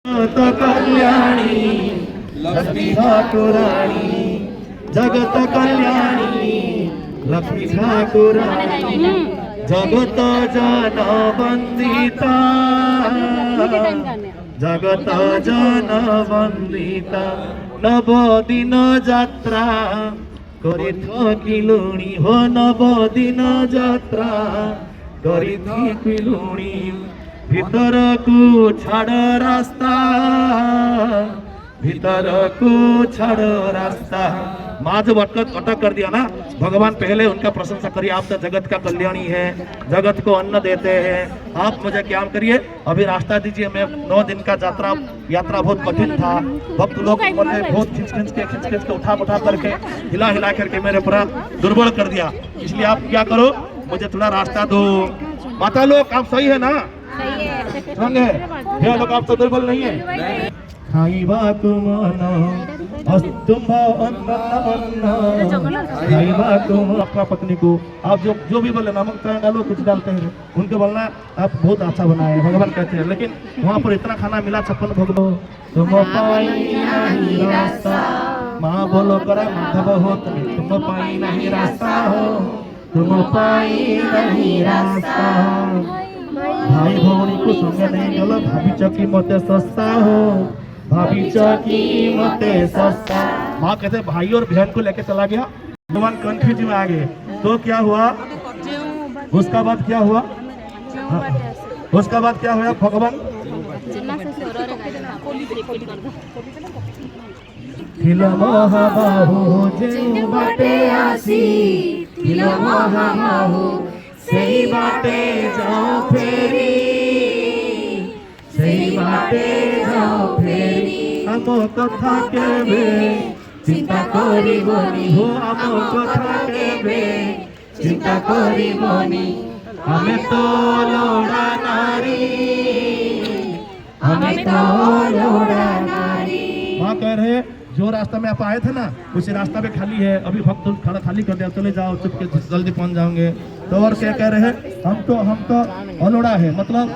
जगत कल्याणी लक्ष्मी ठाकुराणी, जगत कल्याणी लक्ष्मी ठाकुराणी, जगत जन वंदिता, जगत जन वंदिता। नवदिन जात्रा करिथिलुणी हो, नवदिन जात्रा करिथिलुणी। भीतर को छाड़ रास्ता, भीतर को छाड़ रास्ता। माँ जब अटक कर दिया ना, भगवान पहले उनका प्रशंसा करिए। आप तो जगत का कल्याणी है, जगत को अन्न देते हैं, आप मुझे क्या करिए, अभी रास्ता दीजिए। मैं 9 दिन का यात्रा बहुत कठिन था। भक्त लोग मुझे बहुत खींच के उठा करके हिला करके मेरे पूरा दुर्बल कर दिया। इसलिए आप क्या करो, मुझे थोड़ा रास्ता दो। माता लोग आप सही है ना? संग है ये लोग, आप तो दुर्बल नहीं है। खाइबा तुम खाइबा तुम अपना पत्नी को आप जो भी बोले, नमक डालो कुछ डालते हैं, उनके बोलना आप बहुत अच्छा बनाए भगवान कहते हैं। लेकिन वहाँ पर इतना खाना मिला 56 भोग तुम पाई नहीं रास्ता। माँ बोलो करा माधव हो तुम पाई नहीं रास्ता हो, तुम पाई नहीं रास्ता। भाई भौणी को संगे नहीं गल, भाभी की मते सस्ता हो, भाभी की मते सस्ता। माँ कहते भाई और बहन को लेके चला गया, भगवान कंफ्यूज में आ गए। तो क्या हुआ, उसका बाद क्या हुआ, उसका बाद क्या हुआ, भगवान थिल महाबाहु जे बाटे आसी, थिल महाबाहु सही बाटे जाओ फेरी, सही बाटे जाओ फेरी। हम कथा केबे चिंता करिबनी हो, हम कथा केबे चिंता करिबनी। हमें तो लोड़ा नारी, हमें तो लोड़ा नारी। माँ कह रहे जो रास्ता में आप आए थे ना, उसी रास्ता पे खाली है, अभी भक्त खड़ा खाली कर दिया, चले जाओ चुपके जल्दी पहुंच जाओगे। तो और क्या कह रहे हैं, हम तो अलोड़ा है, मतलब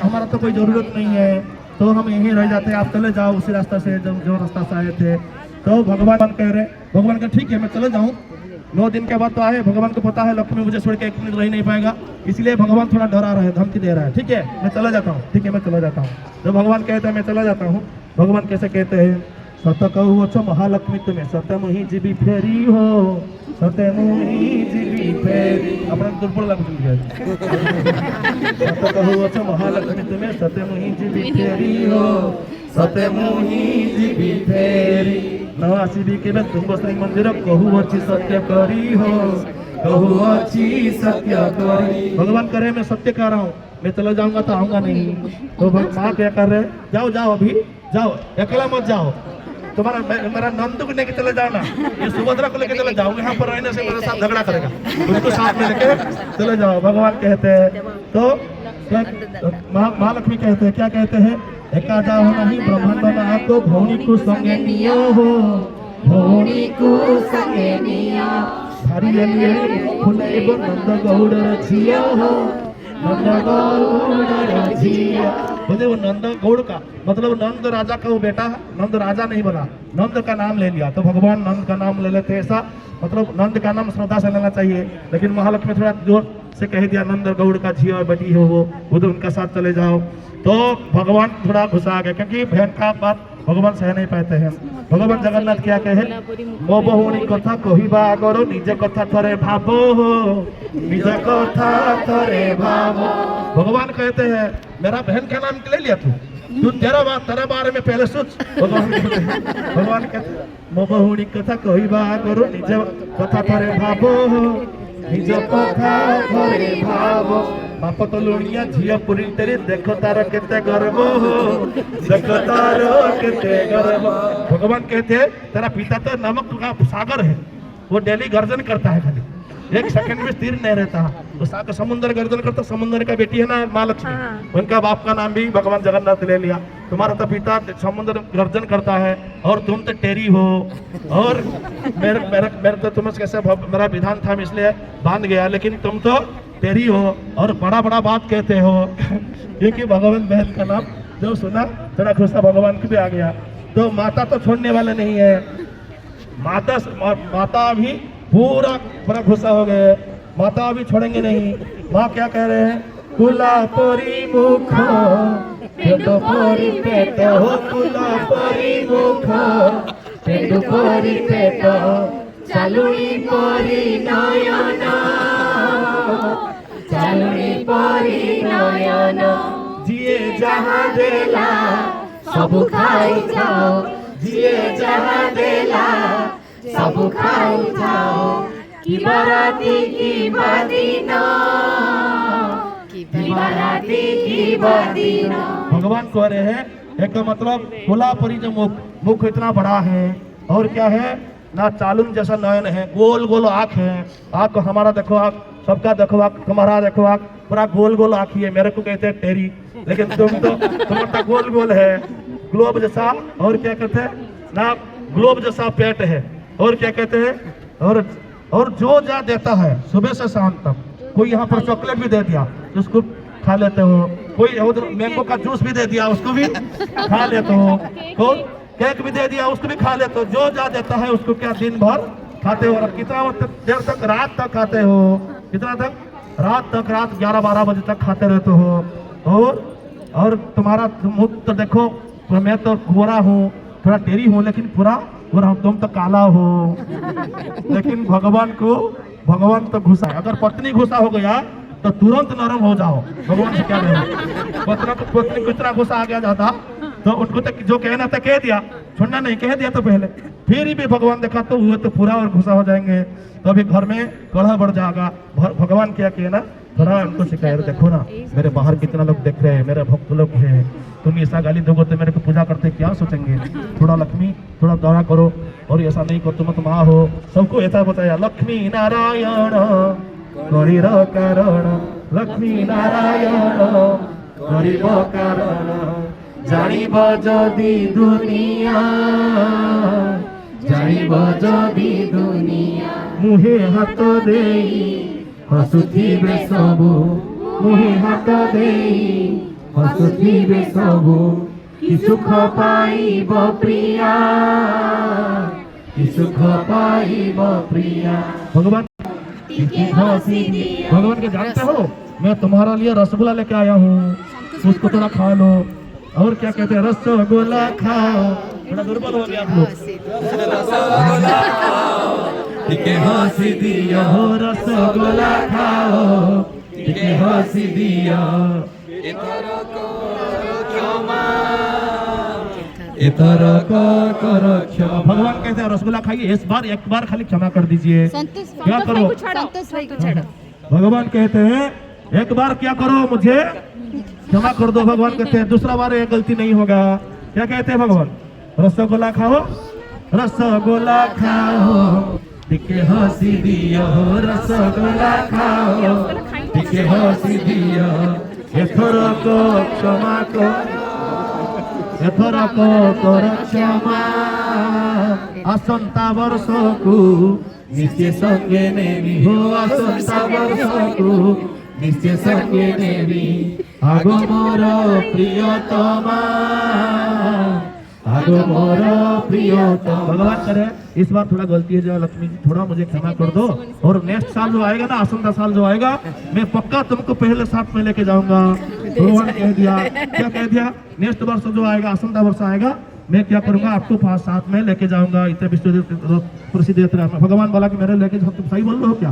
हमारा तो कोई जरूरत नहीं है, तो हम यहीं रह जाते हैं, आप चले जाओ उसी रास्ता से जो रास्ता से आए थे। तो भगवान कह रहे, भगवान का ठीक है मैं चले जाऊँ, 9 दिन के बाद तो आए, भगवान को पता है लक्ष्मी मुझे छोड़ के 1 मिनट रह नहीं पाएगा, इसलिए भगवान थोड़ा डरा रहा है, धमकी दे रहा है। ठीक है मैं चला जाता हूँ, ठीक है मैं चला जाता हूँ। तो भगवान कहते हैं मैं चला जाता हूँ। भगवान कैसे कहते हैं, सत कहू अच्छो महालक्ष्मी तुम्हें सत्य मुही जीवी फेरी हो, सत्य मुही जीवी फेरी। अपना दुर्बल लग सत कहू अच्छो महालक्ष्मी तुम्हें सत्य मुही जीवी फेरी हो, सत्य मुही जीवी फेरी। नवासी भी के तुम श्री मंदिर कहू अच्छी सत्य करी हो, कहू अच्छी सत्य करी। भगवान करे मैं सत्य कह रहा हूँ, मैं चला जाऊंगा तो आऊंगा नहीं। तो माँ क्या कर रहे, जाओ जाओ अभी जाओ, अकेला मत जाओ, तुम्हारा मेरा नंद को लेके चले जाओ ना, ये सुभद्रा को लेके चले जाओ, यहाँ पर रहने से मेरे साथ झगड़ा करेगा, उसको साथ में लेके चले जाओ। भगवान कहते हैं तो महालक्ष्मी कहते हैं, क्या कहते हैं, एका जाओ नहीं ब्रह्मांड ना तो भौणी को संगे नियो हो, भौणी को संगे नियो। भारी लिए फुले नंद गौड़ झिया हो, नंद गौड़ झिया। बोले वो नंद गौड़ का मतलब नंद राजा का वो बेटा, नंद राजा नहीं बोला, नंद का नाम ले लिया। तो भगवान नंद का नाम ले लेते, ऐसा मतलब नंद का नाम श्रद्धा से लेना चाहिए। लेकिन महालक्ष्मी थोड़ा जोर से कह दिया, नंद गौड़ का झिया बेटी हो वो तो उनका साथ चले जाओ। तो भगवान थोड़ा गुस्सा आ गया, क्योंकि बहन का बात भगवान सह नहीं पाते हैं। भगवान जगन्नाथ क्या कहे, मो बहुणी कथा कहिबा आगरो निज कथा थरे भाबो हो, निज कथा थरे भाबो। भगवान कहते हैं मेरा बहन का नाम ले लिया तू तेरा बारे में पहले सोच। भगवान कहते मो बहुणी कथा कहिबा आगरो निज कथा थरे भाबो हो, निज कथा थरे भाबो। बाप तो लुणिया झिया पुरी तेरी देखो तार केते गर्व हो, देखो तार केते गर्व। भगवान कहते हैं तेरा पिता तो नमक का सागर है, वो डेली गर्जन करता है, खाली 1 सेकंड में स्थिर नहीं रहता। वो सागर समुद्र गर्जन करता, समुद्र का बेटी है ना माँ लक्ष्मी, उनका बाप का नाम भी भगवान जगन्नाथ ले लिया। तुम्हारा तो पिता समुद्र गर्जन करता है और तुम तो टेरी हो, और मेरे तो तुम कैसे मेरा विधान था इसलिए बांध गया, लेकिन तुम तो टेरी हो और बड़ा बड़ा बात कहते हो। क्योंकि भगवान बहन का नाम जो सुना थोड़ा गुस्सा भगवान को भी आ गया। तो माता तो छोड़ने वाले नहीं है, माता भी पूरा गुस्सा हो गए, माता भी छोड़ेंगे नहीं। माँ क्या कह रहे हैं, कुला परी मुख पेट परी पेट हो, कुला परी मुख पेट परी पेट चालुनी परी नयन, चालुनी परी नयन जिए जहाँ देला सबु खाई जाओ, जिए जहाँ देला सबु खाई जाओ। की बराती की बदीना, की बराती की बदीना। भगवान कह रहे हैं एक मतलब खुला परी जो मुख इतना बड़ा है, और क्या है ना चालून जैसा नयन है, गोल गोल आँख है। आँख हमारा देखो, आँख सबका देखो, आँख तुम्हारा देखो, आँख पूरा गोल गोल आँख है। मेरे को कहते हैं टेरी, लेकिन तुम्हारा गोल गोल है, ग्लोब जैसा। और क्या कहते हैं ना ग्लोब जैसा पेट है। और क्या कहते हैं, और जो जा देता है सुबह से शाम तक, कोई यहाँ पर चॉकलेट भी दे दिया तो उसको खा लेते हो, कोई उधर मैंगो का जूस भी दे दिया उसको भी खा लेते हो, तो केक भी दे दिया उसको भी खा लेते हो। जो जा देता है उसको क्या दिन भर खाते हो। और कितना देर तक, रात तक खाते हो, कितना तक, रात तक, रात 11-12 बजे तक खाते रहते हो। और तुम्हारा मुख तो देखो, मैं तो गोरा हूँ, थोड़ा टेरी हूँ, लेकिन पूरा गोरा हूँ, तुम तो काला हो। लेकिन भगवान तो गुस्सा है। अगर पत्नी गुस्सा हो गया तो तुरंत नरम हो जाओ। भगवान से क्या कहें, पत्नी को इतना गुस्सा आ गया जाता तो उनको तो जो कहना था कह दिया, छोड़ना नहीं, कह दिया तो पहले, फिर भी भगवान देखा तो हुए तो पूरा और गुस्सा हो जाएंगे, तो अभी घर में कलह बढ़ जाएगा। भगवान क्या किया ना, थोड़ा उनको सिखाया, देखो ना मेरे बाहर कितना लोग देख रहे हैं, मेरे भक्त लोग हैं, तुम ऐसा गाली दोगे तो मेरे को पूजा करते क्या सोचेंगे। थोड़ा लक्ष्मी थोड़ा दया करो, और ऐसा नहीं करो, तुम माँ हो। सबको ऐसा बताया, लक्ष्मी नारायण गरीब कारण, लक्ष्मी नारायण गरीब कारण, जानिब जदि दुनिया, जानिब जदि दुनिया, मुहे हाथ देई हसुथिबे सबु, मुहे हाथ देई हसुथिबे सबु, कि सुख पाइब प्रिया, कि सुख पाइब प्रिया। भगवान भगवान के जानते हो, मैं तुम्हारा लिए रसगुल्ला लेके आया हूँ, उसको थोड़ा खा लो। और क्या कहते हैं, रसगुल्ला खाओ। थोड़ा दुर्बल हो गया आप लोग, हंसी दिया हो, रसगुल्ला खाओ, हंसी दिया। भगवान कहते हैं रसगुल्ला खाइए, इस बार एक बार खाली क्षमा कर दीजिए। क्या करो, भगवान कहते हैं एक बार क्या करो, मुझे क्षमा कर दो। भगवान कहते हैं दूसरा बार ये गलती नहीं होगा। क्या कहते हैं भगवान, रसगुल्ला खाओ, रसगुल्ला खाओ, टिके हंसी दिया हो, रसगुल्ला खाओ, टिके हंसी दिया। एथर को क्षमा को, एथर को कर क्षमा, आसंता वर्ष को निश्चय संगे नेबी हो, आसंता वर्ष को निश्चय संगे नेबी। आगो मोर प्रियतमा, आगो मोर प्रियतमा। भगवान करे इस बार थोड़ा गलती है जो लक्ष्मी जी, थोड़ा मुझे क्षमा कर दो, और नेक्स्ट साल जो आएगा ना, आसंता साल जो आएगा, मैं पक्का तुमको पहले साथ में लेके जाऊंगा। भगवान कह दिया, क्या कह दिया, नेक्स्ट वर्ष जो आएगा, आसंता वर्ष आएगा, मैं क्या करूंगा, आपको साथ में लेके जाऊंगा। इतने विश्व प्रसिद्ध यात्रा में भगवान बोला कि मेरे लेके जाओ। तुम सही बोल रहे हो क्या,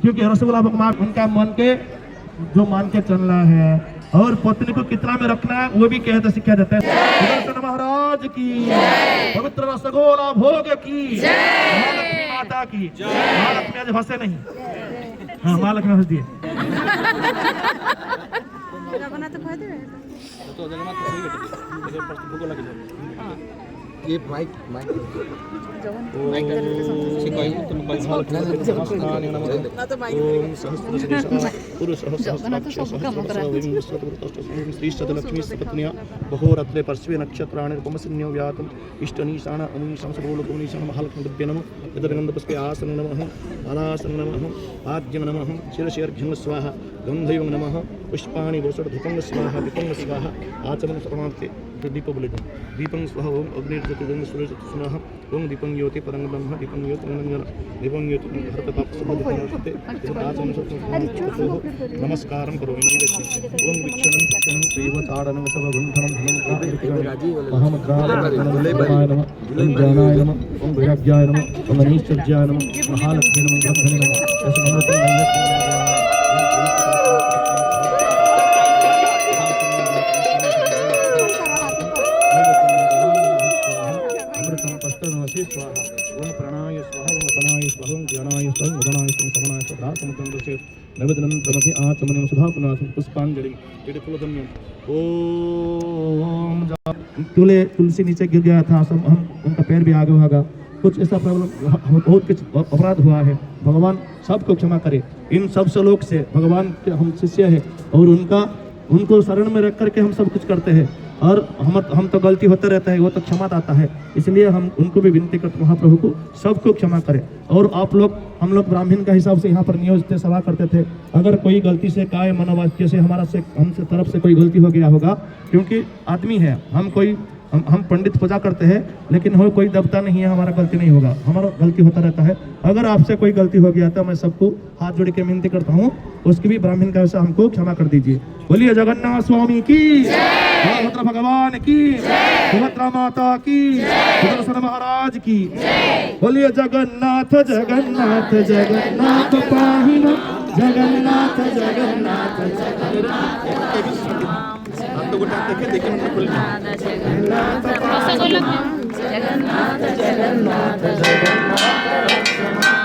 क्योंकि रसगुल्ला भगवान उनका मन के जो मान के चलना है, और पत्नी को कितना में रखना है वो भी कहते सिखा देते हैं। महाराज की पवित्र रसगोला भोग की, महालक्ष्मी माता की। महालक्ष्मी आज हंसे नहीं, हाँ महालक्ष्मी हंस दिए। ये माइक माइक बहुरत्रे परस्वे नक्षत्राणि उपमसन्यो व्यातम् इष्टनीशान अनीशान सर्वलोकनीशान महालक्ष्मीभ्ये नमः। यदरगन्धपुष्पे आसन नमः, बालासन नमः, आद्यं नमः, शिरशिर्घ्यं स्वाहा, गन्धयुं नमः, पुष्पाणि वसुधुपं स्वाहा, विपं स्वाहा, आचमन समाप्ते। दीप बोले जाओ दीपं स्वाहा ओम अग्निर्ज्योतिर्गंग सूर्यज्योतिस्वाह ओम दीपं ज्योति परं ब्रह्म दीपं ज्योति अनंगल दीपं ज्योति हरप्रताप सुभद्रते नमस्कारं करोमि ओम विक्षणं क्षणं दैव ताडनं सवगुंठनं धनं अहम ग्रामनाय नमः ओम ज्ञानाय नमः ओम वैराग्याय नमः ओम अनीश्वर्याय नमः महालक्ष्मी नमः ब्रह्मणे नमः ऐसे नमोते ओम प्राणाय स्वाहा ओम अपानाय स्वाहा ओम ज्ञानाय स्वाहा ओम उदनाय स्वाहा समनाय स्वाहा समुद्रं दशे नवदनं प्रमथि आचमनं सुधापुनासं पुष्पांजलि टिडफुलदम्यं ओम तुलसी नीचे गिर गया था सब हम उनका पैर भी आगे भागा कुछ ऐसा प्रॉब्लम बहुत कुछ अपराध हुआ है भगवान सबको क्षमा करे इन सब लोग से भगवान के हम शिष्य है और उनको शरण में रख करके हम सब कुछ करते हैं और हम तो गलती होते रहता है वो तो क्षमा दाता है इसलिए हम उनको भी विनती करते महाप्रभु को सबको क्षमा करें और आप लोग हम लोग ब्राह्मण का हिसाब से यहाँ पर नियोजित सभा करते थे अगर कोई गलती से काय मनोवाक्य से हमसे तरफ से कोई गलती हो गया होगा क्योंकि आदमी है हम पंडित पूजा करते हैं लेकिन हो कोई दबता नहीं है हमारा गलती नहीं होगा हमारा गलती होता रहता है अगर आपसे कोई गलती हो गया तो मैं सबको हाथ जोड़ के विनती करता हूँ उसकी भी ब्राह्मण का वैसा हमको क्षमा कर दीजिए बोलिए जगन्नाथ स्वामी की बलभद्र भगवान की सुभद्रा माता की सुदर्शन महाराज की बोलिए जगन्नाथ जगन्नाथ जगन्नाथ पाहिना जगन्नाथ जगन्नाथ जगन्नाथ जगन्नाथ जगन्नाथ